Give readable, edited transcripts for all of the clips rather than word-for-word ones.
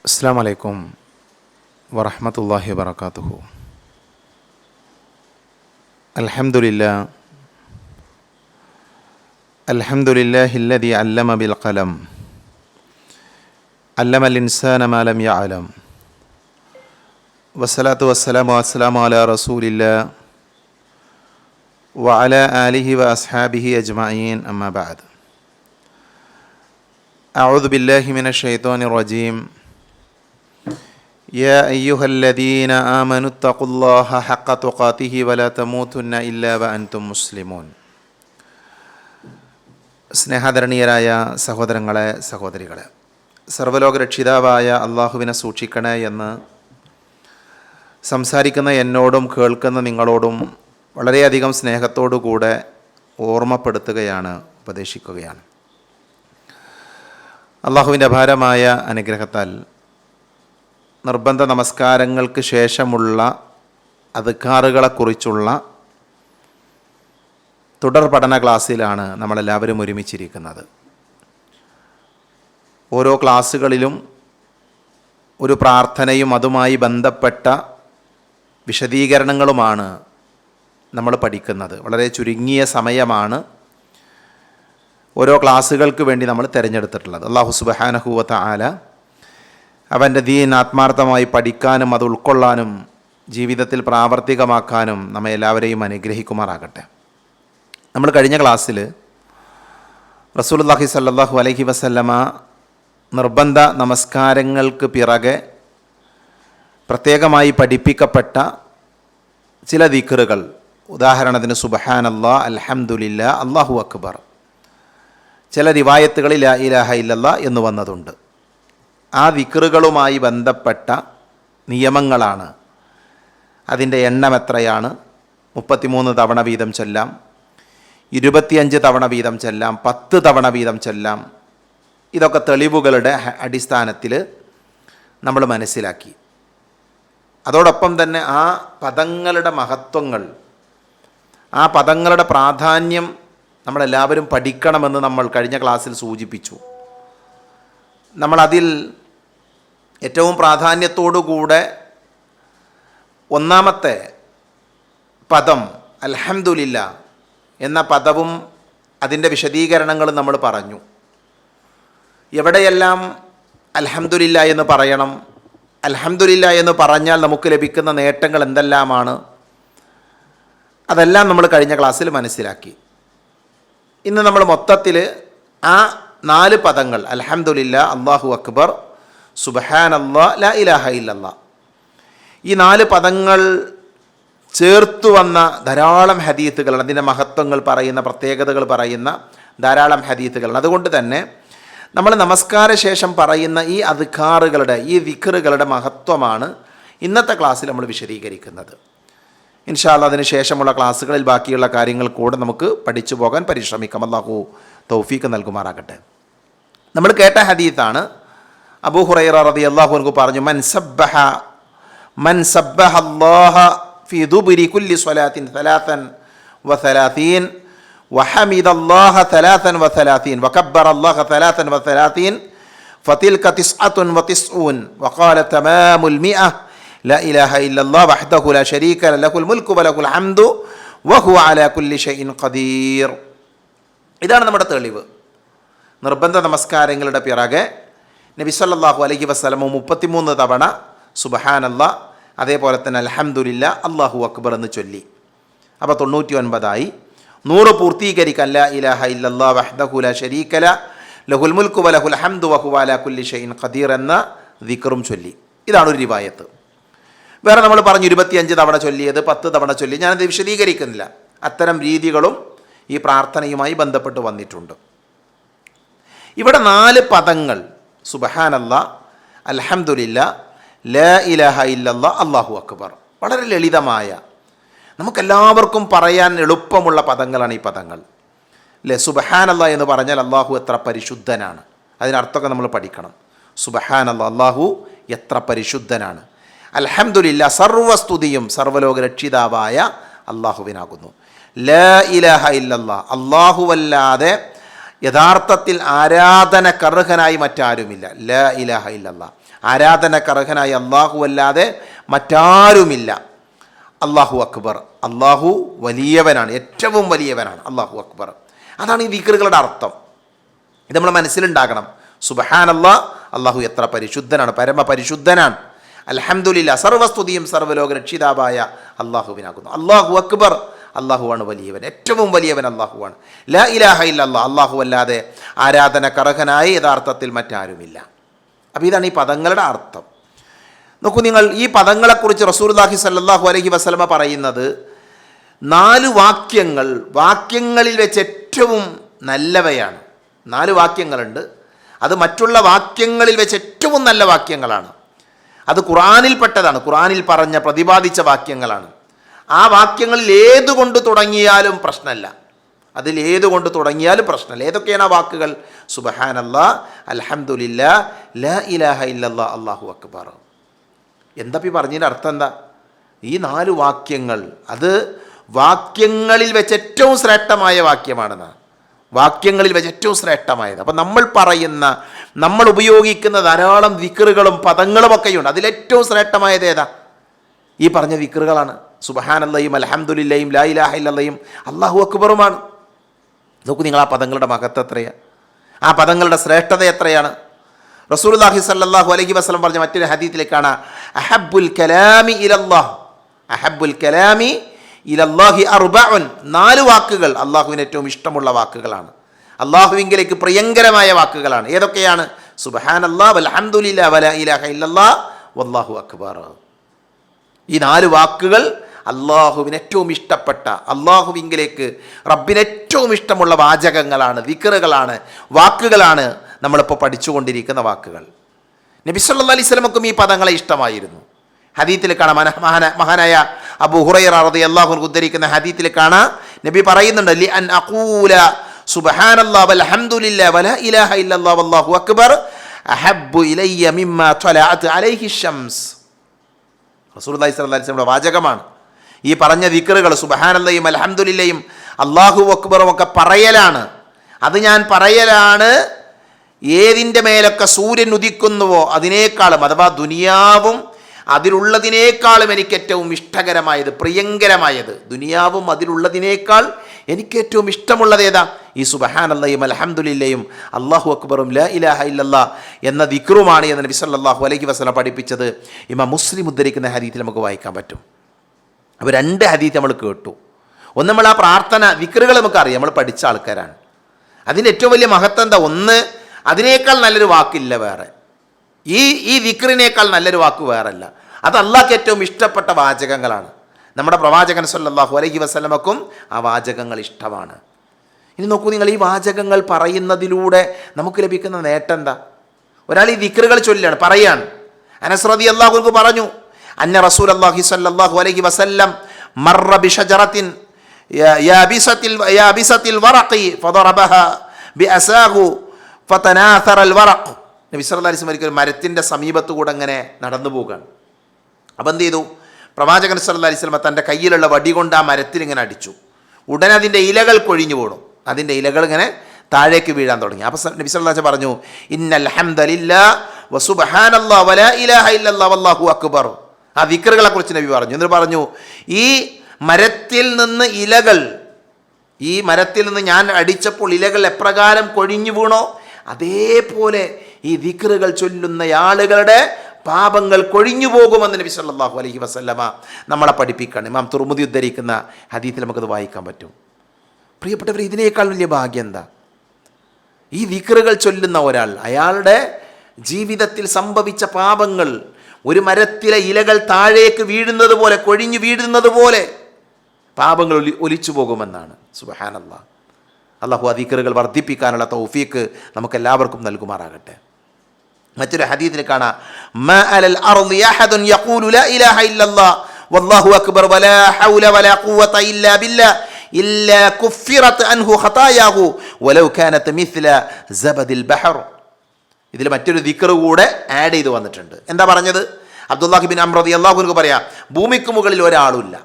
അസ്സലാമു അലൈക്കും വറഹ്മത്തുള്ളാഹി വബറകാതുഹു. അൽഹംദുലില്ലാഹില്ലദി അല്ലമ ബിൽ ഖലം അല്ലമൽ ഇൻസാന മാ ലം യഅലം വസ്സലാത്തു വസ്സലാമു അലാ റസൂലില്ലാഹ് വഅലാ ആലിഹി വഅസ്ഹാബിഹി അജ്മഈൻ. അമ്മാ ബഅദ്. അഊദു ബില്ലാഹി മിനശ് ശൈത്വാനിർ റജീം. يا أيها الذين آمنوا اتقوا الله حق تقاته ولا تموتن إلا وأنتم مسلمون. സ്നേഹാദരണീയരായ സഹോദരങ്ങളെ, സഹോദരികളെ, സർവ്വലോക രക്ഷിതാവായ അള്ളാഹുവിനെ സൂക്ഷിക്കണേ എന്ന് സംസാരിക്കുന്ന എന്നോടും കേൾക്കുന്ന നിങ്ങളോടും വളരെയധികം സ്നേഹത്തോടു കൂടെ ഓർമ്മപ്പെടുത്തുകയാണ്, ഉപദേശിക്കുകയാണ്. അള്ളാഹുവിൻ്റെ അപാരമായ അനുഗ്രഹത്താൽ നിർബന്ധ നമസ്കാരങ്ങൾക്ക് ശേഷമുള്ള അദ്കാറുകളെക്കുറിച്ചുള്ള തുടർ പഠന ക്ലാസ്സിലാണ് നമ്മളെല്ലാവരും ഒരുമിച്ചിരിക്കുന്നത്. ഓരോ ക്ലാസ്സുകളിലും ഒരു പ്രാർത്ഥനയും അതുമായി ബന്ധപ്പെട്ട വിശദീകരണങ്ങളുമാണ് നമ്മൾ പഠിക്കുന്നത്. വളരെ ചുരുങ്ങിയ സമയമാണ് ഓരോ ക്ലാസ്സുകൾക്ക് വേണ്ടി നമ്മൾ തിരഞ്ഞെടുത്തിട്ടുള്ളത്. അല്ലാഹു സുബ്ഹാനഹു വ തആല അവൻ്റെ ദീൻ ആത്മാർത്ഥമായി പഠിക്കാനും അത് ഉൾക്കൊള്ളാനും ജീവിതത്തിൽ പ്രാവർത്തികമാക്കാനും നമ്മെ എല്ലാവരെയും അനുഗ്രഹിക്കുമാറാകട്ടെ. നമ്മൾ കഴിഞ്ഞ ക്ലാസ്സിൽ റസൂലുള്ളാഹി സ്വല്ലല്ലാഹു അലൈഹി വസല്ലമ നിർബന്ധ നമസ്കാരങ്ങൾക്ക് പിറകെ പ്രത്യേകമായി പഠിപ്പിക്കപ്പെട്ട ചില ദിക്റുകൾ, ഉദാഹരണത്തിന് സുബ്ഹാനല്ലാഹ്, അൽഹംദുലില്ലാഹ്, അല്ലാഹു അക്ബർ, ചില റിവായത്തുകളിൽ ലാ ഇലാഹ ഇല്ലല്ലാഹ് എന്ന് വന്നതുണ്ട്. ആ ദിക്റുകളുമായി ബന്ധപ്പെട്ട നിയമങ്ങളാണ്. അതിൻ്റെ എണ്ണം എത്രയാണ്? 33 തവണ വീതം ചൊല്ലാം, 25 തവണ വീതം ചൊല്ലാം, 10 തവണ വീതം ചൊല്ലാം. ഇതൊക്കെ തെളിവുകളുടെ അടിസ്ഥാനത്തിൽ നമ്മൾ മനസ്സിലാക്കി. അതോടൊപ്പം തന്നെ ആ പദങ്ങളുടെ മഹത്വങ്ങൾ, ആ പദങ്ങളുടെ പ്രാധാന്യം നമ്മളെല്ലാവരും പഠിക്കണമെന്ന് നമ്മൾ കഴിഞ്ഞ ക്ലാസ്സിൽ സൂചിപ്പിച്ചു. നമ്മളതിൽ ഏറ്റവും പ്രാധാന്യത്തോടുകൂടെ ഒന്നാമത്തെ പദം അൽഹംദുലില്ലാഹ് എന്ന പദവും അതിൻ്റെ വിശദീകരണങ്ങളും നമ്മൾ പറഞ്ഞു. എവിടെയെല്ലാം അൽഹംദുലില്ലാഹ് എന്ന് പറയണം, അൽഹംദുലില്ലാഹ് എന്ന് പറഞ്ഞാൽ നമുക്ക് ലഭിക്കുന്ന നേട്ടങ്ങൾ എന്തെല്ലാമാണ്, അതെല്ലാം നമ്മൾ കഴിഞ്ഞ ക്ലാസ്സിൽ മനസ്സിലാക്കി. ഇന്ന് നമ്മൾ മൊത്തത്തിൽ ആ 4 പദങ്ങൾ അൽഹംദുലില്ലാഹ്, അല്ലാഹു അക്ബർ, സുബ്ഹാനല്ലാഹ്, ലാ ഇലാഹ ഇല്ലല്ലാഹ്, ഈ 4 പദങ്ങൾ ചേർത്തു വന്ന ധാരാളം ഹദീത്തുകൾ, അതിൻ്റെ മഹത്വങ്ങൾ പറയുന്ന, പ്രത്യേകതകൾ പറയുന്ന ധാരാളം ഹദീത്തുകൾ. അതുകൊണ്ട് തന്നെ നമ്മൾ നമസ്കാര ശേഷം പറയുന്ന ഈ അദ്കാറുകളുടെ, ഈ ദിക്റുകളുടെ മഹത്വമാണ് ഇന്നത്തെ ക്ലാസ്സിൽ നമ്മൾ വിശദീകരിക്കുന്നത്. ഇൻഷാ അല്ലാഹ് അതിന് ശേഷമുള്ള ക്ലാസ്സുകളിൽ ബാക്കിയുള്ള കാര്യങ്ങൾ കൂടെ നമുക്ക് പഠിച്ചു പോകാൻ പരിശ്രമിക്കാം. അല്ലാഹു തൗഫീഖ് നൽകുമാറാകട്ടെ. നമ്മൾ കേട്ട ഹദീത്താണ്. അബൂ ഹുറൈറ റളിയല്ലാഹു അൻഹു പറഞ്ഞു, മൻ സബ്ബഹ അല്ലാഹ ഫീ ദുബുരി കുല്ലി സ്വലാത്തിൻ 33 വഹമിദ അല്ലാഹ 33 വകബ്ബറ അല്ലാഹ 33 ഫതിൽക 99 വഖാല തമാമുൽ മിഅ ലാ ഇലാഹ ഇല്ലല്ലാഹ് വഹ്ദഹു ലാ ശരീക ലഹുൽ മുൽക്കു വലഹുൽ ഹംദു വഹുവ അലാ കുല്ലി ഷൈഇൻ ഖദീർ. ഇതാണ് നമ്മുടെ തെളിവ്. നിർബന്ധ നമസ്കാരങ്ങളുടെ പിറകെ നബി സല്ലല്ലാഹു അലൈഹി വസല്ലം 33 തവണ സുബ്ഹാനല്ലാഹ്, അതേപോലെ തന്നെ അൽഹംദുലില്ലാഹ്, അല്ലാഹു അക്ബർ എന്ന് ചൊല്ലി. അപ്പോൾ 99ആയി. 100 പൂർത്തീകരിക്കാൻ ലാ ഇലാഹ ഇല്ലല്ലാഹ് വഹ്ദഹു ലാ ശരീക ലഹുൽ മുൽക്കു വലഹുൽ ഹംദു വഹുവ അലാ കുല്ലി ഷൈഇൻ ഖദീർ എന്ന ദിക്റും ചൊല്ലി. ഇതാണ് ഒരു റിവായത്ത്. വേറെ നമ്മൾ പറഞ്ഞു 25 തവണ ചൊല്ലിയത്, 10 തവണ ചൊല്ലി. ഞാനത് വിശദീകരിക്കുന്നില്ല. അത്തരം രീതികളും ഈ പ്രാർത്ഥനയുമായി ബന്ധപ്പെട്ട് വന്നിട്ടുണ്ട്. ഇവിടെ 4 പദങ്ങൾ സുബ്ഹാനല്ലാഹ്, അൽഹംദുലില്ലാഹ്, ലാ ഇലാഹ ഇല്ലല്ലാഹ്, അല്ലാഹു അക്ബർ. വളരെ ലളിതമായ, നമുക്കെല്ലാവർക്കും പറയാൻ എളുപ്പമുള്ള പദങ്ങളാണ് ഈ പദങ്ങൾ. അല്ലേ? സുബ്ഹാനല്ലാഹ് എന്ന് പറഞ്ഞാൽ അല്ലാഹു എത്ര പരിശുദ്ധനാണ്, അതിനർത്ഥമൊക്കെ നമ്മൾ പഠിക്കണം. സുബ്ഹാനല്ലാഹ്, അല്ലാഹു എത്ര പരിശുദ്ധനാണ്. അൽഹംദുലില്ലാഹ്, സർവ്വസ്തുതിയും സർവ്വലോക രക്ഷിതാവായ അല്ലാഹുവിനാകുന്നു. ലാ ഇലാഹ ഇല്ലല്ലാഹ്, അല്ലാഹുവല്ലാതെ യഥാർത്ഥത്തിൽ ആരാധനക്കർഹനായി മറ്റാരുമില്ല. ലാ ഇലാഹ ഇല്ലല്ലാഹ്, ആരാധനക്കർഹനായി അള്ളാഹു അല്ലാതെ മറ്റാരുമില്ല. അള്ളാഹു അക്ബർ, അള്ളാഹു വലിയവനാണ്, ഏറ്റവും വലിയവനാണ്, അള്ളാഹു അക്ബർ. അതാണ് ഈ ദിക്റുകളുടെ അർത്ഥം. ഇത് നമ്മൾ മനസ്സിലുണ്ടാകണം. സുബ്ഹാനല്ലാഹ്, അള്ളാഹു എത്ര പരിശുദ്ധനാണ്, പരമപരിശുദ്ധനാണ്. അൽഹംദുലില്ലാഹ്, സർവസ്തുതിയും സർവ്വലോക രക്ഷിതാവായ അള്ളാഹുവിനാകുന്നു. അള്ളാഹു അക്ബർ, അള്ളാഹുവാണ് വലിയവൻ, ഏറ്റവും വലിയവൻ അള്ളാഹുവാണ്. ലാ ഇലാഹ ഇല്ലല്ലാഹ്, അള്ളാഹു അല്ലാതെ ആരാധനക്കർഹനായി യഥാർത്ഥത്തിൽ മറ്റാരുമില്ല. അപ്പോൾ ഇതാണ് ഈ പദങ്ങളുടെ അർത്ഥം. നോക്കൂ നിങ്ങൾ, ഈ പദങ്ങളെക്കുറിച്ച് റസൂലുള്ളാഹി സ്വല്ലല്ലാഹു അലൈഹി വസല്ലമ പറയുന്നത് 4 വാക്യങ്ങൾ വാക്യങ്ങളിൽ വെച്ച് ഏറ്റവും നല്ലവയാണ്. 4 വാക്യങ്ങളുണ്ട്, അത് മറ്റുള്ള വാക്യങ്ങളിൽ വെച്ച് ഏറ്റവും നല്ല വാക്യങ്ങളാണ്. അത് ഖുർആനിൽപ്പെട്ടതാണ്, ഖുർആനിൽ പറഞ്ഞ പ്രതിപാദിച്ച വാക്യങ്ങളാണ്. ആ വാക്യങ്ങളിൽ ഏതുകൊണ്ട് തുടങ്ങിയാലും പ്രശ്നമല്ല, അതിലേതുകൊണ്ട് തുടങ്ങിയാലും പ്രശ്നമല്ല. ഏതൊക്കെയാണ് ആ വാക്കുകൾ? സുബ്ഹാനല്ലാഹ്, അൽഹംദുലില്ലാഹ്, ലാ ഇലാഹ ഇല്ലല്ലാഹ്, അല്ലാഹു അക്ബർ. എന്താ ഈ പറഞ്ഞതിൻ്റെ അർത്ഥം എന്താ? ഈ 4 വാക്യങ്ങൾ അത് വാക്യങ്ങളിൽ വെച്ച് ഏറ്റവും ശ്രേഷ്ഠമായ വാക്യമാണെന്നാണ്. വാക്യങ്ങളിൽ വെച്ച് ഏറ്റവും ശ്രേഷ്ഠമായത്. അപ്പം നമ്മൾ പറയുന്ന, നമ്മൾ ഉപയോഗിക്കുന്ന ധാരാളം ദിക്റുകളും പദങ്ങളുമൊക്കെയുണ്ട്. അതിലേറ്റവും ശ്രേഷ്ഠമായത് ഏതാ? ഈ പറഞ്ഞ ദിക്റുകളാണ്. സുബ്ഹാനല്ലാഹയും അൽഹംദുലില്ലാഹയും ലാ ഇലാഹ ഇല്ലല്ലാഹയും അല്ലാഹു അക്ബറുമാണ്. നോക്കൂ നിങ്ങൾ, ആ പദങ്ങളുടെ മഹത്വം എത്രയാണ്, ആ പദങ്ങളുടെ ശ്രേഷ്ഠത എത്രയാണ്. റസൂലുള്ളാഹി സ്വല്ലല്ലാഹു അലൈഹി വസല്ലം പറഞ്ഞ മറ്റൊരു ഹദീസിലേക്കാണ് അഹബ്ബുൽ കലാമി ഇലല്ലാഹ്, അഹബ്ബുൽ കലാമി ഇലല്ലാഹി അർബഉൻ, 4 വാക്കുകൾ അള്ളാഹുവിന് ഏറ്റവും ഇഷ്ടമുള്ള വാക്കുകളാണ്, അള്ളാഹുവിങ്കിലേക്ക് പ്രിയങ്കരമായ വാക്കുകളാണ്. ഏതൊക്കെയാണ്? സുബ്ഹാനല്ലാഹ്, വൽഹംദുലില്ലാഹ്, വലാ ഇലാഹ ഇല്ലല്ലാഹ്, വല്ലാഹു അക്ബർ. ഈ 4 വാക്കുകൾ അള്ളാഹുവിന് ഏറ്റവും ഇഷ്ടപ്പെട്ട, അള്ളാഹുവിങ്കിലേക്ക് റബ്ബിന് ഏറ്റവും ഇഷ്ടമുള്ള വാചകങ്ങളാണ്, ദിക്റുകളാണ്, വാക്കുകളാണ് നമ്മളിപ്പോൾ പഠിച്ചുകൊണ്ടിരിക്കുന്ന വാക്കുകൾ. നബി സല്ലല്ലാഹു അലൈഹി വസല്ലമക്കും ഈ പദങ്ങളെ ഇഷ്ടമായിരുന്നു. ഹദീത്തിൽ കാണാം, മഹാനായ അബൂ ഹുറൈറ റളിയല്ലാഹു അൻഹു ഉദ്ധരിക്കുന്ന ഹദീത്തിൽ കാണാം, നബി പറയുന്നുണ്ട്, ലി അൻ അഖൂല സുബ്ഹാനല്ലാഹി വൽഹംദുലില്ലാഹി വലാ ഇലാഹ ഇല്ലല്ലാഹി വല്ലാഹു അക്ബർ അഹബ്ബു ഇലയ്യ മിമ്മാ ത്വലഅത് അലൈഹി ശംസ്. റസൂലുള്ളാഹി സ്വല്ലല്ലാഹു അലൈഹി വസല്ലമയുടെ വാചകമാണ്. ഈ പറഞ്ഞ ദിക്റുകൾ സുബ്ഹാനല്ലാഹിയും അൽഹംദുലില്ലാഹിയും അല്ലാഹു അക്ബറും ഒക്കെ പറയലാണ്. അത് ഞാൻ പറയലാണ് ഏതിൻ്റെ മേലൊക്കെ സൂര്യൻ ഉദിക്കുന്നുവോ അതിനേക്കാളും, അഥവാ ദുനിയാവും അതിലുള്ളതിനേക്കാളും എനിക്ക് ഏറ്റവും ഇഷ്ടകരമായത്, പ്രിയങ്കരമായത്, ദുനിയാവും അതിലുള്ളതിനേക്കാൾ എനിക്ക് ഏറ്റവും ഇഷ്ടമുള്ളത് ഏതാ? ഈ സുബ്ഹാനല്ലാഹയും അൽഹംദുലില്ലാഹയും അല്ലാഹു അക്ബറും ലാ ഇലാഹ ഇല്ലല്ലാഹ് എന്ന ദിക്റുമാണ് എന്ന് നബി സല്ലല്ലാഹു അലൈഹി വസല്ലം പഠിപ്പിച്ചത്. ഇമാം മുസ്ലിം ഉദ്ധരിക്കുന്ന ഹദീസിൽ നമുക്ക് വായിക്കാൻ പറ്റും. അപ്പോൾ 2 ഹദീസ് നമ്മൾ കേട്ടു. ഒന്ന്, നമ്മൾ ആ പ്രാർത്ഥന ദിക്റുകൾ നമുക്കറിയാം, നമ്മൾ പഠിച്ച ആൾക്കാരാണ്. അതിൻ്റെ ഏറ്റവും വലിയ മഹത്വം എന്താ? ഒന്ന്, അതിനേക്കാൾ നല്ലൊരു വാക്കില്ല വേറെ. ഈ ദിക്റിനേക്കാൾ നല്ലൊരു വാക്ക് വേറല്ല. അത് അള്ളാഹ്ക്ക് ഏറ്റവും ഇഷ്ടപ്പെട്ട വാചകങ്ങളാണ്. നമ്മുടെ പ്രവാചകൻ സല്ലല്ലാഹു അലൈഹി വസല്ലമക്കും ആ വാചകങ്ങൾ ഇഷ്ടമാണ്. ഇനി നോക്കൂ നിങ്ങൾ, ഈ വാചകങ്ങൾ പറയുന്നതിലൂടെ നമുക്ക് ലഭിക്കുന്ന നേട്ടം എന്താ? ഒരാൾ ഈ ദിക്റുകൾ ചൊല്ലാണ്, പറയാണ്. അനസ് റളിയല്ലാഹു അൻഹു പറഞ്ഞു, അന്ന റസൂലുള്ളാഹി സ്വല്ലല്ലാഹു അലൈഹി വസല്ലം മർറ ബിശജറത്തിൻ യാബിസത്തിൽ വറഖി ഫദറബഹാ ബിഅസാഹു ഫതനാഥറൽ വറഖ്. നബി സല്ലല്ലാഹു അലൈഹി വസല്ലം ഒരു മരത്തിൻ്റെ സമീപത്തു കൂടെ അങ്ങനെ നടന്നു പോവുകയാണ്. അപ്പം എന്ത് ചെയ്തു? പ്രവാചകൻ സല്ലല്ലാഹു അലൈഹി വസല്ലം തൻ്റെ കയ്യിലുള്ള വടി കൊണ്ട് ആ മരത്തിൽ ഇങ്ങനെ അടിച്ചു. ഉടനെ അതിൻ്റെ ഇലകൾ കൊഴിഞ്ഞു വീണു, അതിൻ്റെ ഇലകൾ ഇങ്ങനെ താഴേക്ക് വീഴാൻ തുടങ്ങി. അപ്പോൾ നബി സല്ലല്ലാഹു അലൈഹി വസല്ലം പറഞ്ഞു, ഇന്നൽ ഹംദലില്ലാഹി വസുബ്ഹാനല്ലാഹി വലാ ഇലാഹ ഇല്ലല്ലാഹി വല്ലാഹു അക്ബർ. ആ ദിക്റുകളെ കുറിച്ച് നബി പറഞ്ഞു. എന്നിട്ട് പറഞ്ഞു, ഈ മരത്തിൽ നിന്ന് ഇലകൾ, ഈ മരത്തിൽ നിന്ന് ഞാൻ അടിച്ചപ്പോൾ ഇലകൾ എപ്രകാരം കൊഴിഞ്ഞു വീണോ അതേപോലെ ഈ ദിക്റുകൾ ചൊല്ലുന്ന ആളുകളുടെ പാപങ്ങൾ കൊഴിഞ്ഞു പോകുമെന്ന് നബി സല്ലല്ലാഹു അലൈഹി വസല്ലമ നമ്മളെ പഠിപ്പിക്കുകയാണ്. ഇമാം തുർമുദി ഉദ്ധരിക്കുന്ന ഹദീസിൽ നമുക്കത് വായിക്കാൻ പറ്റും. പ്രിയപ്പെട്ടവർ, ഇതിനേക്കാൾ വലിയ ഭാഗ്യം എന്താ? ഈ ദിക്റുകൾ ചൊല്ലുന്ന ഒരാൾ, അയാളുടെ ജീവിതത്തിൽ സംഭവിച്ച പാപങ്ങൾ ഒരു മരത്തിലെ ഇലകൾ താഴേക്ക് വീഴുന്നത് പോലെ, കൊഴിഞ്ഞു വീഴുന്നത് പോലെ പാപങ്ങൾ ഒലിച്ചു പോകുമെന്നാണ്. സുബ്ഹാനല്ലാഹ്. അല്ലാഹു ആ ദിക്റുകൾ വർദ്ധിപ്പിക്കാനുള്ള തൗഫീക്ക് നമുക്കെല്ലാവർക്കും നൽകുമാറാകട്ടെ. മറ്റൊരു ഹദീസിൽ കാണാം, മാ അലൽ അർളി അഹദുൻ യഖൂലു ലാ ഇലാഹ ഇല്ലല്ലാഹ് വല്ലാഹു അക്ബർ വലാ ഹൗല വലാ ഖുവത ഇല്ലാ ബില്ലാഹ് ഇല്ലാ കുഫിറത് അൻഹു ഖതായാഹു വലൗ കാനത് മിസ്ല സബദിൽ ബഹർ. ഇതിൽ മറ്റൊരു ദിക്ർ കൂടെ ആഡ് ചെയ്ത് വന്നിട്ടുണ്ട്. എന്താ പറഞ്ഞത്? അബ്ദുല്ലാഹി ബിൻ അംർ റളിയല്ലാഹു അൻഹു പറയാ, ഭൂമിക്ക് മുകളിൽ ഒരാളുമില്ല,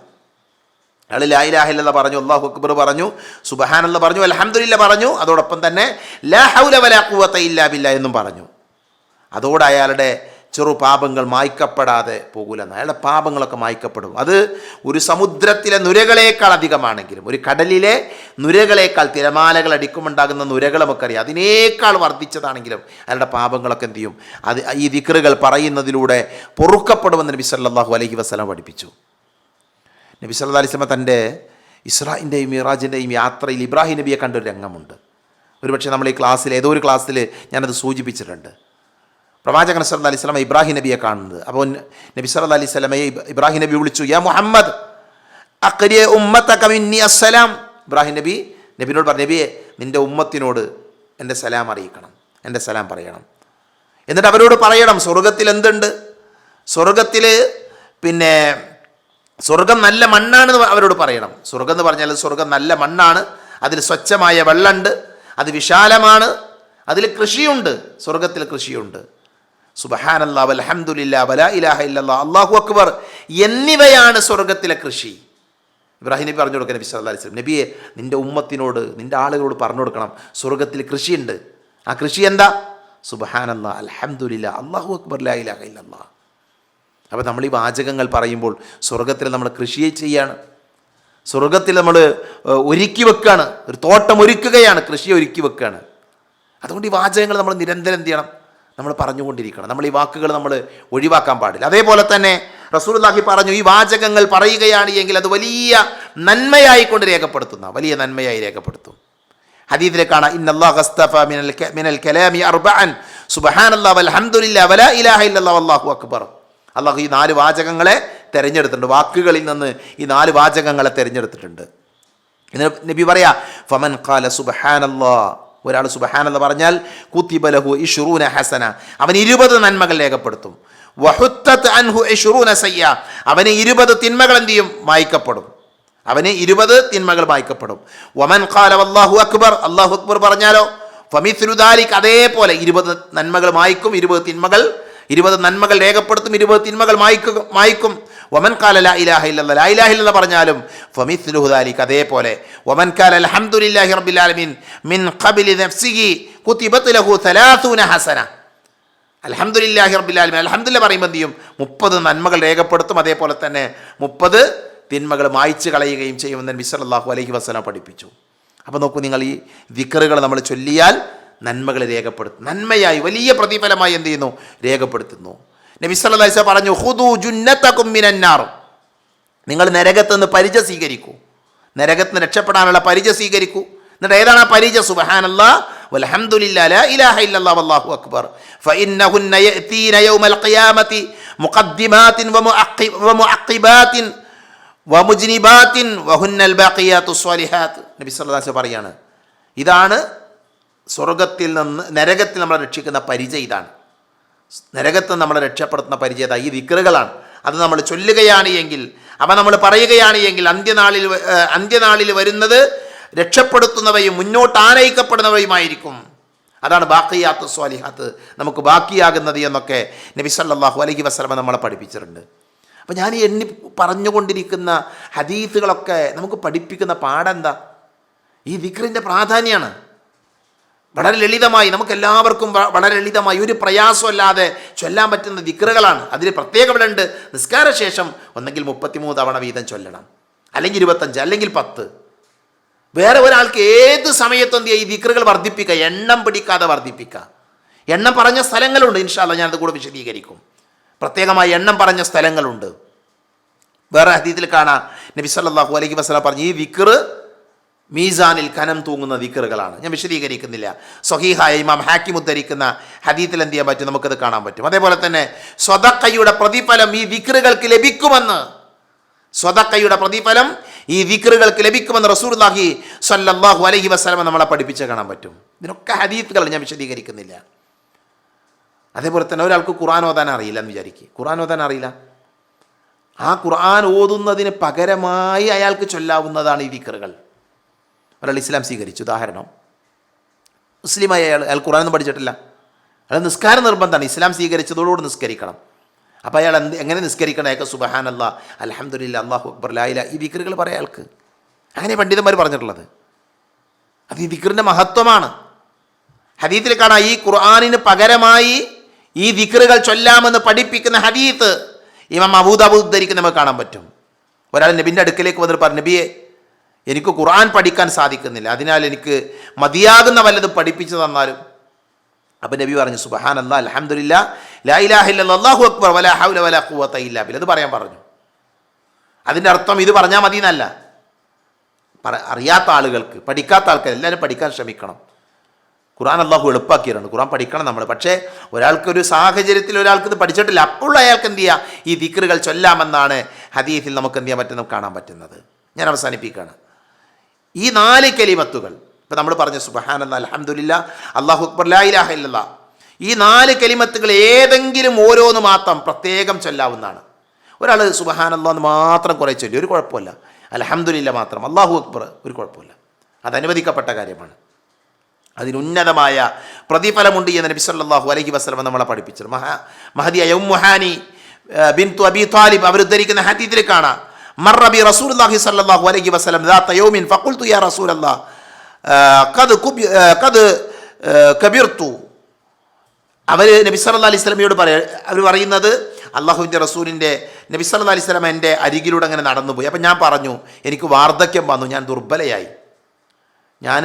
അയാൾ ലാ ഇലാഹ ഇല്ലല്ലാഹ് പറഞ്ഞു, അല്ലാഹു അക്ബർ പറഞ്ഞു, സുബ്ഹാനല്ലാഹ് പറഞ്ഞു, അൽഹംദുലില്ലാഹ് പറഞ്ഞു, അതോടൊപ്പം തന്നെ ലാ ഹൗല വലാ ഖുവത ഇല്ലാ ബില്ലാഹ് എന്നും പറഞ്ഞു. അതോടെ അയാളുടെ ചെറു പാപങ്ങൾ മായ്ക്കപ്പെടാതെ പോകൂലെന്ന്. അയാളുടെ പാപങ്ങളൊക്കെ മായ്ക്കപ്പെടും. അത് ഒരു സമുദ്രത്തിലെ നുരകളേക്കാൾ അധികമാണെങ്കിലും, ഒരു കടലിലെ നുരകളേക്കാൾ, തിരമാലകൾ അടിക്കുമുണ്ടാകുന്ന നുരകൾ നമുക്കറിയാം, അതിനേക്കാൾ വർദ്ധിച്ചതാണെങ്കിലും അയാളുടെ പാപങ്ങളൊക്കെ എന്ത് ചെയ്യും? അത് ഈ ദിക്റുകൾ പറയുന്നതിലൂടെ പൊറുക്കപ്പെടുമെന്ന് നബി സല്ലല്ലാഹു അലൈഹി വസല്ലം പഠിപ്പിച്ചു. നബി സല്ലല്ലാഹു അലൈഹി വസല്ലം തൻ്റെ ഇസ്രാഇൻ്റെയും മിറാജിൻ്റെയും യാത്രയിൽ ഇബ്രാഹിം നബിയെ കണ്ടൊരു രംഗമുണ്ട്. ഒരുപക്ഷെ നമ്മൾ ഈ ക്ലാസ്സിൽ, ഏതോ ഒരു ക്ലാസ്സിൽ ഞാനത് സൂചിപ്പിച്ചിട്ടുണ്ട്. പ്രവാചകൻ സല്ലല്ലാഹു അലൈഹി വസല്ലം ഇബ്രാഹിം നബിയെ കാണുന്നത്. അപ്പോൾ നബി സല്ലല്ലാഹു അലൈഹി വസല്ലമയെ ഇബ്രാഹിം നബി വിളിച്ചു, യാ മുഹമ്മദ് അഖ്രി ഉമ്മതക മിന്നി അസ്സലാം. ഇബ്രാഹിം നബി നബിയോട് പറഞ്ഞു, നബിയെ നിൻ്റെ ഉമ്മത്തിനോട് എൻ്റെ സലാം അറിയിക്കണം, എൻ്റെ സലാം പറയണം. എന്നിട്ട് അവരോട് പറയണം സ്വർഗത്തിൽ എന്തുണ്ട്, സ്വർഗത്തിൽ പിന്നെ സ്വർഗം നല്ല മണ്ണാണെന്ന് അവരോട് പറയണം. സ്വർഗം എന്ന് പറഞ്ഞാൽ സ്വർഗം നല്ല മണ്ണാണ്, അതിൽ സ്വച്ഛമായ വെള്ളമുണ്ട്, അത് വിശാലമാണ്, അതിൽ കൃഷിയുണ്ട്, സ്വർഗത്തിൽ കൃഷിയുണ്ട്. സുബ്ഹാനല്ലാഹ് വൽഹംദുലില്ലാഹ് വലാ ഇലാഹ ഇല്ലല്ലാഹ് അല്ലാഹു അക്ബർ എന്നിവയാണ് സ്വർഗത്തിലെ കൃഷി. ഇബ്രാഹിം നബി പറഞ്ഞു കൊടുക്കുക നബി സല്ലല്ലാഹു അലൈഹി വസല്ലം, നബിയെ നിൻ്റെ ഉമ്മത്തിനോട്, നിൻ്റെ ആളുകളോട് പറഞ്ഞു കൊടുക്കണം സ്വർഗത്തിൽ കൃഷിയുണ്ട്. ആ കൃഷി എന്താ? സുബ്ഹാനല്ലാഹ് അൽഹംദുലില്ലാഹ് അല്ലാഹു അക്ബർ ലാ ഇലാഹ ഇല്ലല്ലാഹ്. അപ്പോൾ നമ്മൾ ഈ വാചകങ്ങൾ പറയുമ്പോൾ സ്വർഗത്തിൽ നമ്മൾ കൃഷി ചെയ്യാണ്, സ്വർഗത്തിൽ നമ്മൾ ഒരുക്കി വെക്കുകയാണ്, ഒരു തോട്ടം ഒരുക്കുകയാണ്, കൃഷി ഒരുക്കി വെക്കുകയാണ്. അതുകൊണ്ട് ഈ വാചകങ്ങൾ നമ്മൾ നിരന്തരം എന്ത് ചെയ്യണം? നമ്മൾ പറഞ്ഞുകൊണ്ടിരിക്കണം. നമ്മൾ ഈ വാക്കുകൾ നമ്മൾ ഒഴിവാക്കാൻ പാടില്ല. അതേപോലെ തന്നെ റസൂലുള്ളാഹി പറഞ്ഞു, ഈ വാചകങ്ങൾ പറയുകയാണ് എങ്കിൽ അത് വലിയ നന്മയായിക്കൊണ്ട് രേഖപ്പെടുത്തുന്ന, വലിയ നന്മയായി രേഖപ്പെടുത്തും. ഹദീസിലെ കാണാം, ഇന്നല്ലാഹു അസ്തഫ മിനൽ കലാമി അർബഅൻ സുബ്ഹാനല്ലാഹി വൽഹംദുലില്ലാഹി വലാ ഇലാഹ ഇല്ലല്ലാഹി വല്ലാഹു അക്ബർ. അള്ളാഹു ഈ 4 വാചകങ്ങളെ തിരഞ്ഞെടുത്തിട്ടുണ്ട്, വാക്കുകളിൽ നിന്ന് ഈ 4 വാചകങ്ങളെ തിരഞ്ഞെടുത്തിട്ടുണ്ട്. നബി പറയാ, ഫമൻ ഖാല സുബ്ഹാനല്ലാഹ്, ഒരാൾ സുബ്ഹാനല്ലാഹ് പറഞ്ഞാൽ കുതിബ ലഹു 20 ഹസന, അവന് 20 നന്മകൾ രേഖപ്പെടുത്തും. വഹുത്തത് അൻഹു 20 സയ്യ, അവന് 20 തിന്മകൾ എന്ത് ചെയ്യും? മായ്ക്കപ്പെടും. അവന് 20 തിന്മകൾ മായ്ക്കപ്പെടും. വമൻ ഖാല വല്ലാഹു അക്ബർ, അല്ലാഹു അക്ബർ പറഞ്ഞാലോ ഫമിസ്ലു ദാലിക, അതേപോലെ 20 നന്മകൾ മായ്ക്കും, 20 നന്മകൾ രേഖപ്പെടുത്തും, 20 തിന്മകൾ മായ്ക്കും. വമൻ ഖാല ലാ ഇലാഹ ഇല്ലല്ലാഹ്, ലാ ഇലാഹ ഇല്ലല്ലാഹ് പറഞ്ഞാലും ഫമിസ്ലുഹു ദാലിക, അതേപോലെ. വമൻ ഖാല അൽഹംദുലില്ലാഹി റബ്ബിൽ ആലമീൻ മിൻ ഖബ്ലി നഫ്സിഹി കുതിബത് ലഹു 30 ഹസന. അൽഹംദുലില്ലാഹി റബ്ബിൽ ആലമീൻ, അൽഹംദുലില്ലാഹ് പറയുമ്പോൾ എന്ത് ചെയ്യും? 30 നന്മകൾ രേഖപ്പെടുത്തും, അതേപോലെ തന്നെ 30 തിന്മകൾ മായ്ച്ചു കളയുകയും ചെയ്യുമെന്ന് നബി സല്ലല്ലാഹു അലൈഹി വസല്ലം പഠിപ്പിച്ചു. അപ്പോൾ നോക്കൂ, നിങ്ങൾ ഈ ദിക്റുകൾ നമ്മൾ ചൊല്ലിയാൽ നന്മകൾ രേഖപ്പെടുത്തും, നന്മയായി വലിയ പ്രതിഫലമായി എന്ത് ചെയ്യുന്നു? രേഖപ്പെടുത്തുന്നു. നബി സല്ലല്ലാഹു അലൈഹി വസല്ലം പറഞ്ഞു, ഖുദൂ ജുന്നതകും മിനന്നാർ, നിങ്ങൾ നരകത്ത് നിന്ന് പരിച സ്വീകരിക്കൂ, നരകത്ത് നിന്ന് രക്ഷപ്പെടാനുള്ള പരിച സ്വീകരിക്കൂ. എന്നിട്ട് ഏതാണ് ആ പരിച? സുബ്ഹാനല്ലാഹ് വൽഹംദുലില്ലാഹി ലാ ഇലാഹ ഇല്ലല്ലാഹ് വല്ലാഹു അക്ബർ ഫഇന്നഹുന്ന യഅതീന യൗമൽ ഖിയാമത്തി മുഖദ്ദിമാത്തിൻ വമുഅഖിബാത്തിൻ വമുജ്നിബാത്തിൻ വഹുന്നൽ ബാഖിയാത്തുസ് സ്വാലിഹാത്ത്. നബി സല്ലല്ലാഹു അലൈഹി വസല്ലം പറയാണ്, ഇതാണ് സ്വർഗത്തിൽ നിന്ന് നരകത്തിൽ നമ്മളെ രക്ഷിക്കുന്ന പരിചയം. ഇതാണ് നരകത്തിൽ നമ്മളെ രക്ഷപ്പെടുത്തുന്ന പരിചയം, ഈ ദിക്റുകളാണ്. അത് നമ്മൾ ചൊല്ലുകയാണ് എങ്കിൽ, അവ നമ്മൾ പറയുകയാണ് എങ്കിൽ അന്ത്യനാളിൽ വരുന്നത് രക്ഷപ്പെടുത്തുന്നവയും മുന്നോട്ട് ആനയിക്കപ്പെടുന്നവയുമായിരിക്കും. അതാണ് ബാഖിയാത്തു സ്വാലിഹാത്ത്, നമുക്ക് ബാക്കിയാകുന്നത് എന്നൊക്കെ നബി സല്ലല്ലാഹു അലൈഹി വസല്ലം നമ്മളെ പഠിപ്പിച്ചിട്ടുണ്ട്. അപ്പോൾ ഞാൻ എണ്ണി പറഞ്ഞുകൊണ്ടിരിക്കുന്ന ഹദീസുകളൊക്കെ നമുക്ക് പഠിപ്പിക്കുന്ന പാഠെന്താ? ഈ ദിക്റിൻ്റെ പ്രാധാന്യമാണ്. വളരെ ലളിതമായി, നമുക്കെല്ലാവർക്കും വളരെ ലളിതമായി, ഒരു പ്രയാസമല്ലാതെ ചൊല്ലാൻ പറ്റുന്ന ദിക്റുകളാണ്. അതിൽ പ്രത്യേകതയുണ്ട്. നിസ്കാരശേഷം ഒന്നെങ്കിൽ 33 തവണ വീതം ചൊല്ലണം, അല്ലെങ്കിൽ 25, അല്ലെങ്കിൽ 10. വേറെ ഒരാൾക്ക് ഏത് സമയത്തും എന്ത് ചെയ്യുക? ഈ ദിക്റുകൾ വർദ്ധിപ്പിക്കുക, എണ്ണം പിടിക്കാതെ വർദ്ധിപ്പിക്കുക. എണ്ണം പറഞ്ഞ സ്ഥലങ്ങളുണ്ട്, ഇൻഷാ അല്ലാഹ് ഞാനത് കൂടെ വിശദീകരിക്കും. പ്രത്യേകമായി എണ്ണം പറഞ്ഞ സ്ഥലങ്ങളുണ്ട്. വേറെ ഹദീസിൽ കാണാം, നബി സല്ലല്ലാഹു അലൈഹി വസല്ലം പറഞ്ഞു, ഈ ദിക്റ് മീസാനിൽ കനം തൂങ്ങുന്ന ദിക്റുകളാണ്. ഞാൻ വിശദീകരിക്കുന്നില്ല. സ്വഹീഹായ ഇമാം ഹാക്കിം ഉദ്ധരിക്കുന്ന ഹദീസിൽ എന്ത് ചെയ്യാൻ പറ്റും? നമുക്കത് കാണാൻ പറ്റും. അതേപോലെ തന്നെ സ്വതക്കയുടെ പ്രതിഫലം ഈ ദിക്റുകൾക്ക് ലഭിക്കുമെന്ന്, സ്വതക്കയുടെ പ്രതിഫലം ഈ ദിക്റുകൾക്ക് ലഭിക്കുമെന്ന് റസൂലുള്ളാഹി സ്വല്ലല്ലാഹു അലൈഹി വസല്ലം നമ്മളെ പഠിപ്പിച്ച് കാണാൻ പറ്റും. ഇതിനൊക്കെ ഹദീസുകൾ ഞാൻ വിശദീകരിക്കുന്നില്ല. അതേപോലെ തന്നെ ഒരാൾക്ക് ഖുർആൻ ഓതാൻ അറിയില്ല എന്ന് വിചാരിക്കുക, ഖുർആൻ ഓതാൻ അറിയില്ല. ആ ഖുർആൻ ഓതുന്നതിന് പകരമായി അയാൾക്ക് ചൊല്ലാവുന്നതാണ് ഈ ദിക്റുകൾ. ഒരാൾ ഇസ്ലാം സ്വീകരിച്ചു, ഉദാഹരണം മുസ്ലിമായ അയാൾ ഖുർആനൊന്നും പഠിച്ചിട്ടില്ല, അയാൾ നിസ്കാരം നിർബന്ധമാണ്, ഇസ്ലാം സ്വീകരിച്ചതോടുകൂടി നിസ്കരിക്കണം. അപ്പോൾ അയാൾ എങ്ങനെ നിസ്കരിക്കണം? അയാൾക്ക് സുബ്ഹാനല്ലാഹ് അൽഹംദുലില്ലാഹ് അല്ലാഹു അക്ബർ ലാ ഇലാഹ, ഈ ദിക്റുകൾ പറയാം അയാൾക്ക്. അങ്ങനെ പണ്ഡിതന്മാർ പറഞ്ഞിട്ടുള്ളത്. അത് ഈ ദിക്റിൻ്റെ മഹത്വമാണ്. ഹദീസിൽ കാണാം, ഈ ഖുർആനിന് പകരമായി ഈ ദിക്റുകൾ ചൊല്ലാമെന്ന് പഠിപ്പിക്കുന്ന ഹദീത്ത് ഇമാം അബൂദാവൂദ് ഉദ്ധരിക്കുന്ന നമുക്ക് കാണാൻ പറ്റും. ഒരാൾ നബിൻ്റെ അടുക്കലേക്ക് വന്നിട്ട് പറഞ്ഞു, നബിയെ, എനിക്ക് ഖുർആൻ പഠിക്കാൻ സാധിക്കുന്നില്ല, അതിനാൽ എനിക്ക് മതിയാകുന്ന വല്ലതും പഠിപ്പിച്ചു തന്നാലും. അപ്പം നബി പറഞ്ഞു, സുബ്ഹാനല്ലാഹ് അൽഹംദുലില്ലാഹ് ലാ ഇലാഹ ഇല്ലല്ലാഹ് അല്ലാഹു അക്ബർ വലാ ഹൗല വലാ ഖുവത ഇല്ലാ ബില്ലാഹ്. അത് പറയാൻ പറഞ്ഞു. അതിൻ്റെ അർത്ഥം ഇത് പറഞ്ഞാൽ മതി എന്നല്ല. അറിയാത്ത ആളുകൾക്ക്, പഠിക്കാത്ത ആൾക്കാർ എല്ലാവരും പഠിക്കാൻ ശ്രമിക്കണം. ഖുർആൻ അള്ളാഹു എളുപ്പാക്കിയിട്ടുണ്ട്, ഖുർആൻ പഠിക്കണം നമ്മൾ. പക്ഷേ ഒരാൾക്കൊരു സാഹചര്യത്തിൽ ഒരാൾക്ക് ഇത് പഠിച്ചിട്ടില്ല, അപ്പോൾ അയാൾക്ക് എന്ത് ചെയ്യുക, ഈ ദിക്റുകൾ ചൊല്ലാമെന്നാണ് ഹദീസിൽ നമുക്ക് എന്ത് ചെയ്യാൻ പറ്റുന്നത്, കാണാൻ പറ്റുന്നത്. ഞാൻ അവസാനിപ്പിക്കുകയാണ്. ഈ 4 കലിമത്തുകൾ ഇപ്പം നമ്മൾ പറഞ്ഞ സുബ്ഹാനല്ലാഹ് അൽഹംദുലില്ലാഹ് അല്ലാഹു അക്ബർ ലാ ഇലാഹ ഇല്ലല്ലാഹ്, ഈ 4 കലിമത്തുകൾ ഏതെങ്കിലും ഓരോന്ന് മാത്രം പ്രത്യേകം ചൊല്ലാവുന്നതാണ്. ഒരാൾ സുബ്ഹാനല്ലാഹ് എന്ന് മാത്രം കുറേ ചൊല്ലി, ഒരു കുഴപ്പമില്ല. അൽഹംദുലില്ലാഹ് മാത്രം, അല്ലാഹു അക്ബർ, ഒരു കുഴപ്പമില്ല. അത് അനുവദിക്കപ്പെട്ട കാര്യമാണ്. അതിനുന്നതമായ പ്രതിഫലമുണ്ട് എന്ന് നബി സല്ലല്ലാഹു അലൈഹി വസല്ലം നമ്മളെ പഠിപ്പിച്ചത്. മഹദിയ ഉമ്മു ഹാനി ബിൻതു അബി ത്വാലിബ് അവർ ഉദ്ധരിക്കുന്ന ഹദീസിൽ കാണാം, മർറ ബി റസൂലുള്ളാഹി സല്ലല്ലാഹു അലൈഹി വസല്ലം ദാത യൗമിൻ ഫഖുൽതു യാ റസൂലല്ലാഹ് ഖദ് കബിർതു. അവർ നബി സല്ലല്ലാഹു അലൈഹി വസല്ലമയോട് അവർ പറയുന്നത്, അള്ളാഹുവിൻ്റെ റസൂലിൻ്റെ നബി സല്ലല്ലാഹു അലൈഹി വസല്ലം എൻ്റെ അരികിലൂടെ അങ്ങനെ നടന്നുപോയി. അപ്പം ഞാൻ പറഞ്ഞു, എനിക്ക് വാർദ്ധക്യം വന്നു, ഞാൻ ദുർബലയായി, ഞാൻ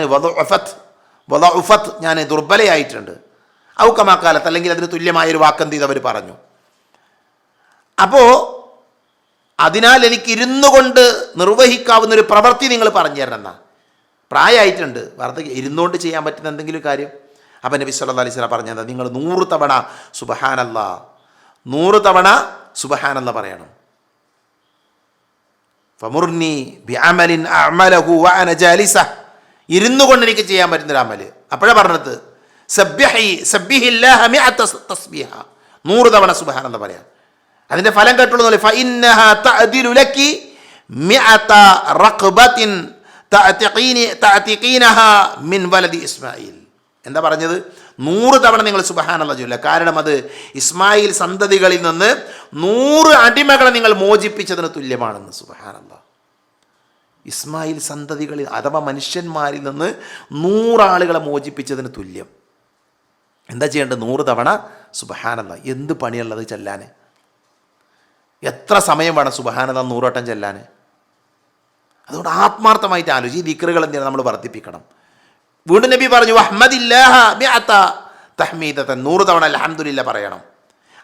വദഉഫത്ത്, ഞാൻ ദുർബലയായിട്ടുണ്ട്. ഔക്കമാക്കാലത്ത്, അല്ലെങ്കിൽ അതിന് തുല്യമായൊരു വാക്കെന്ത് ചെയ്ത് അവർ പറഞ്ഞു. അപ്പോൾ അതിനാൽ എനിക്ക് ഇരുന്നു കൊണ്ട് നിർവഹിക്കാവുന്നൊരു പ്രവൃത്തി നിങ്ങൾ പറഞ്ഞു തരണം എന്നാ. പ്രായമായിട്ടുണ്ട്, വാർദ്ധക്യം, ഇരുന്നുകൊണ്ട് ചെയ്യാൻ പറ്റുന്ന എന്തെങ്കിലും കാര്യം. അപ്പം നബി സല്ലല്ലാഹു അലൈഹി വസല്ലം പറഞ്ഞത്, നിങ്ങൾ 100 തവണ സുബ്ഹാനല്ലാഹ്, 100 തവണ സുബ്ഹാനല്ലാഹ് പറയണം. ഫമുർനി ബിഅമലിൻ അഅമലഹു വഅന ജാലിസ, ഇരുന്നു കൊണ്ട് എനിക്ക് ചെയ്യാൻ പറ്റുന്നൊരു അമല്. അപ്പോഴാണ് പറഞ്ഞത്, സബ്ബിഹില്ലാഹ മിഅത തസ്ബീഹ, 100 തവണ സുബ്ഹാനല്ലാഹ് പറയാം. അതിൻ്റെ ഫലം കേട്ടുള്ളൂ, ഫഇന്നഹ തഅദിലു ലക്കി മിഅത റഖബത്തിൻ തഅതിഖീനഹ മിൻ വലദി ഇസ്മായിൽ. എന്താ പറഞ്ഞത്? 100 തവണ നിങ്ങൾ സുബ്ഹാനല്ലാഹ് ചൊല്ലുക, കാരണം അത് ഇസ്മായിൽ സന്തതികളിൽ നിന്ന് 100 അടിമകളെ നിങ്ങൾ മോചിപ്പിച്ചതിന് തുല്യമാണെന്ന്. സുബ്ഹാനല്ലാഹ്. ഇസ്മായിൽ സന്തതികളിൽ അഥവാ മനുഷ്യന്മാരിൽ നിന്ന് 100 ആളുകളെ മോചിപ്പിച്ചതിന് തുല്യം. എന്താ ചെയ്യേണ്ടത്? 100 തവണ സുബ്ഹാനല്ലാഹ്. എന്ത് പണിയുള്ളത് ചെല്ലാൻ? എത്ര സമയം വേണം സുബ്ഹാനല്ലാഹ് 100 വട്ടം ചെല്ലാൻ? അതുകൊണ്ട് ആത്മാർത്ഥമായിട്ട് ആലോചിച്ച് ഈ ദിക്റുകൾ എന്തിനാണ് നമ്മൾ വർദ്ധിപ്പിക്കണം. വീണ്ടും നബി പറഞ്ഞു, വഹ്മദില്ലാഹ മിഅത തഹ്മീദതൻ, 100 തവണ അൽഹംദുലില്ലാഹ് പറയണം.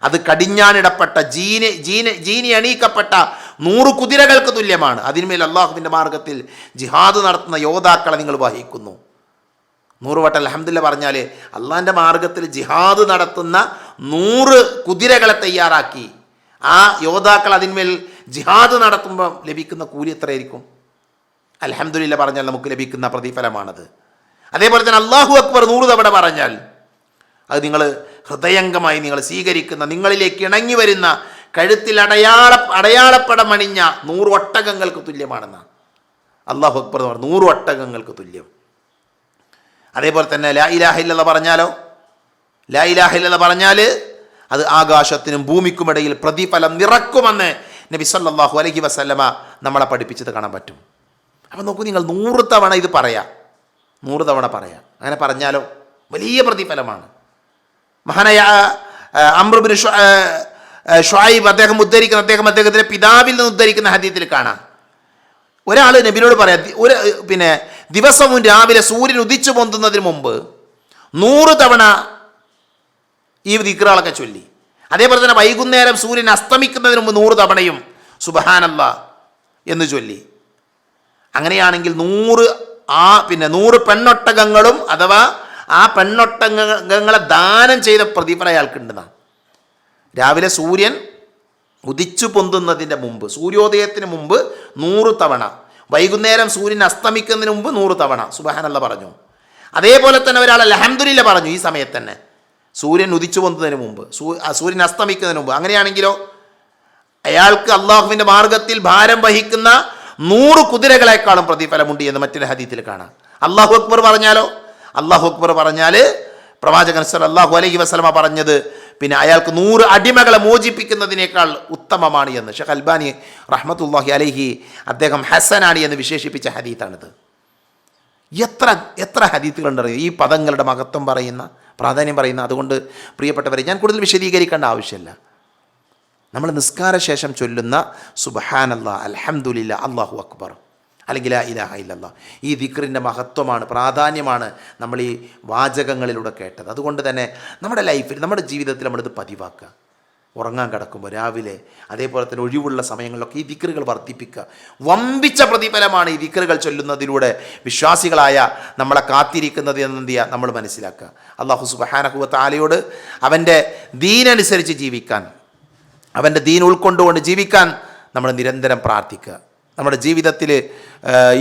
അത് കടിഞ്ഞാണിടപ്പെട്ട ജീനി അണീക്കപ്പെട്ട 100 കുതിരകൾക്ക് തുല്യമാണ്. അതിന്മേൽ അള്ളാഹുവിൻ്റെ മാർഗത്തിൽ ജിഹാദ് നടത്തുന്ന യോദ്ധാക്കളെ നിങ്ങൾ വഹിക്കുന്നു. 100 വട്ടം അൽഹംദുലില്ലാഹ് പറഞ്ഞാൽ അള്ളാഹിൻ്റെ മാർഗത്തിൽ ജിഹാദ് നടത്തുന്ന 100 കുതിരകളെ തയ്യാറാക്കി ആ യോദ്ധാക്കൾ അതിന്മേൽ ജിഹാദ് നടത്തുമ്പോൾ ലഭിക്കുന്ന കൂലി എത്രയായിരിക്കും? അൽഹംദുലില്ലാഹ് പറഞ്ഞാൽ നമുക്ക് ലഭിക്കുന്ന പ്രതിഫലമാണത്. അതേപോലെ തന്നെ അല്ലാഹു അക്ബർ 100 തവണ പറഞ്ഞാൽ അത് നിങ്ങൾ ഹൃദയംഗമായി നിങ്ങൾ സ്വീകരിക്കുന്ന, നിങ്ങളിലേക്ക് ഇണങ്ങി വരുന്ന, കഴുത്തിൽ അടയാളപ്പടം അണിഞ്ഞ 100 ഒട്ടകങ്ങൾക്ക് തുല്യമാണെന്ന്. അല്ലാഹു അക്ബർ എന്ന് പറഞ്ഞാൽ 100 ഒട്ടകങ്ങൾക്ക് തുല്യം. അതേപോലെ തന്നെ ലാ ഇലാഹ ഇല്ലല്ലാഹ് പറഞ്ഞാലോ, ലാ ഇലാഹ ഇല്ലല്ലാഹ് പറഞ്ഞാൽ അത് ആകാശത്തിനും ഭൂമിക്കുമിടയിൽ പ്രതിഫലം നിറക്കുമെന്ന് നബി സല്ലല്ലാഹു അലൈഹി വസല്ലമ നമ്മളെ പഠിപ്പിച്ചത് കാണാൻ പറ്റും. അപ്പം നോക്കൂ, നിങ്ങൾ 100 തവണ ഇത് പറയാം, 100 തവണ പറയാം. അങ്ങനെ പറഞ്ഞാലോ വലിയ പ്രതിഫലമാണ്. മഹാനായ അംർ ഇബ്നു ഷുഐബ് അദ്ദേഹം അദ്ദേഹത്തിൻ്റെ പിതാവിൽ നിന്ന് ഉദ്ധരിക്കുന്ന ഹദീസിൽ കാണാം, ഒരാൾ നബിയോട് പറയാം, ദിവസവും രാവിലെ സൂര്യൻ ഉദിച്ചു പൊന്തുന്നതിന് മുമ്പ് 100 തവണ ഈ ദിക്റുകളൊക്കെ ചൊല്ലി. അതേപോലെ തന്നെ വൈകുന്നേരം സൂര്യൻ അസ്തമിക്കുന്നതിന് മുമ്പ് 100 തവണയും സുബ്ഹാനല്ലാഹ് എന്ന് ചൊല്ലി. അങ്ങനെയാണെങ്കിൽ 100 പെണ്ണൊട്ടകങ്ങളും അഥവാ ആ പെണ്ണൊട്ടകങ്ങളെ ദാനം ചെയ്ത പ്രതിഫലം അയാൾക്കുണ്ടെന്നാണ്. രാവിലെ സൂര്യൻ ഉദിച്ചു പൊന്തുന്നതിൻ്റെ മുമ്പ്, സൂര്യോദയത്തിന് മുമ്പ് 100 തവണ, വൈകുന്നേരം സൂര്യൻ അസ്തമിക്കുന്നതിന് മുമ്പ് 100 തവണ സുബ്ഹാനല്ലാഹ് പറഞ്ഞു. അതേപോലെ തന്നെ ഒരാൾ അൽഹംദുലില്ലാഹ് പറഞ്ഞു ഈ സമയത്ത് തന്നെ, സൂര്യൻ ഉദിച്ചു പൊന്തുന്നതിന് മുമ്പ്, സൂര്യൻ അസ്തമിക്കുന്നതിന് മുമ്പ്. അങ്ങനെയാണെങ്കിലോ അയാൾക്ക് അള്ളാഹുവിൻ്റെ മാർഗത്തിൽ ഭാരം വഹിക്കുന്ന 100 കുതിരകളെക്കാളും പ്രതിഫലമുണ്ട് എന്ന് മറ്റൊരു ഹദീസിൽ കാണാം. അല്ലാഹു അക്ബർ പറഞ്ഞാലോ, അല്ലാഹു അക്ബർ പറഞ്ഞാൽ പ്രവാചകൻ സല്ലല്ലാഹു അലൈഹി വസല്ലമ പറഞ്ഞത് അയാൾക്ക് 100 അടിമകളെ മോചിപ്പിക്കുന്നതിനേക്കാൾ ഉത്തമമാണ് എന്ന് ഷെയ്ഖ് അൽബാനി റഹ്മത്തുള്ളാഹി അലൈഹി അദ്ദേഹം ഹസനാണ് എന്ന് വിശേഷിപ്പിച്ച ഹദീത്താണിത്. എത്ര ഹദീത്തുകളുണ്ടറിയോ ഈ പദങ്ങളുടെ മഹത്വം പറയുന്ന? പ്രാധാന്യം പറയുന്നത്. അതുകൊണ്ട് പ്രിയപ്പെട്ടവരെ, ഞാൻ കൂടുതൽ വിശദീകരിക്കേണ്ട ആവശ്യമില്ല. നമ്മൾ നിസ്കാര ശേഷം ചൊല്ലുന്ന സുബ്ഹാനല്ലാഹ്, അൽഹംദുലില്ലാഹ്, അല്ലാഹു അക്ബർ, അല്ലെങ്കിൽ ലാ ഇലാഹ ഇല്ലല്ലാഹ്, ഈ ദിക്റിൻ്റെ മഹത്വമാണ്, പ്രാധാന്യമാണ് നമ്മൾ ഈ വാചകങ്ങളിലൂടെ കേട്ടത്. അതുകൊണ്ട് തന്നെ നമ്മുടെ ലൈഫിൽ, നമ്മുടെ ജീവിതത്തിൽ നമ്മളിത് പതിവാക്കുക. ഉറങ്ങാൻ കിടക്കുമ്പോൾ, രാവിലെ, അതേപോലെ തന്നെ ഒഴിവുള്ള സമയങ്ങളിലൊക്കെ ഈ ദിക്റുകൾ വർദ്ധിപ്പിക്കുക. വമ്പിച്ച പ്രതിഫലമാണ് ഈ ദിക്റുകൾ ചൊല്ലുന്നതിലൂടെ വിശ്വാസികളായ നമ്മളെ കാത്തിരിക്കുന്നത് എന്ത് ചെയ്യുക, നമ്മൾ മനസ്സിലാക്കുക. അല്ലാഹു സുബ്ഹാനഹു വ തആലയോട് അവൻ്റെ ദീനനുസരിച്ച് ജീവിക്കാൻ, അവൻ്റെ ദീൻ ഉൾക്കൊണ്ടുകൊണ്ട് ജീവിക്കാൻ നമ്മൾ നിരന്തരം പ്രാർത്ഥിക്കുക. നമ്മുടെ ജീവിതത്തിൽ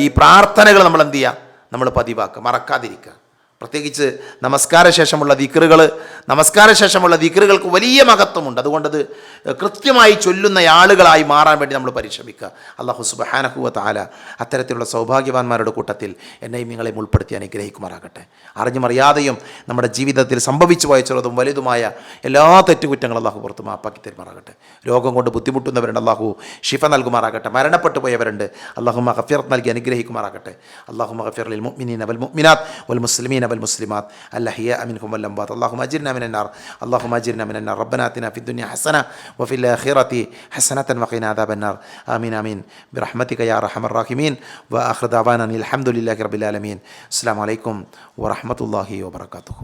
ഈ പ്രാർത്ഥനകൾ നമ്മൾ എന്ത് ചെയ്യുക, നമ്മൾ പതിവാക്കുക, മറക്കാതിരിക്കുക. പ്രത്യേകിച്ച് നമസ്കാര ശേഷമുള്ള ദിക്റുകൾക്ക് വലിയ മഹത്വമുണ്ട്. അതുകൊണ്ടത് കൃത്യമായി ചൊല്ലുന്ന ആളുകളായി മാറാൻ വേണ്ടി നമ്മൾ പരിശ്രമിക്കുക. അല്ലാഹു സുബ്ഹാനഹു വ തആല അത്തരത്തിലുള്ള സൗഭാഗ്യവാന്മാരുടെ കൂട്ടത്തിൽ എന്നെയും നിങ്ങളെയും ഉൾപ്പെടുത്തി അനുഗ്രഹിക്കുമാറാകട്ടെ. അറിഞ്ഞുമറിയാതെയും നമ്മുടെ ജീവിതത്തിൽ സംഭവിച്ചു പോയ ചെറുതും വലുതുമായ എല്ലാ തെറ്റുകുറ്റങ്ങളും അല്ലാഹു പുറത്ത് മാപ്പാക്കി തരുമാറാകട്ടെ. രോഗം കൊണ്ട് ബുദ്ധിമുട്ടുന്നവരുണ്ട്, അല്ലാഹു ഷിഫ നൽകുമാറാകട്ടെ. മരണപ്പെട്ടു പോയവരുണ്ട്, അല്ലാഹു മഗ്ഫിറത്ത് നൽകി അനുഗ്രഹിക്കുമാറാകട്ടെ. അല്ലാഹു മഗ്ഫിർ ലിൽ മുഅ്മിനീന വൽ മുഅ്മിനാത്ത് വൽ മുസ്ലിമീന والمسلمات الأحياء منهم والأموات اللهم أجرنا من النار ربنا آتنا في الدنيا حسنة وفي الآخرة حسنة وقنا عذاب النار آمين آمين برحمتك يا أرحم الراحمين وآخر دعوانا الحمد لله رب العالمين. السلام عليكم ورحمة الله وبركاته.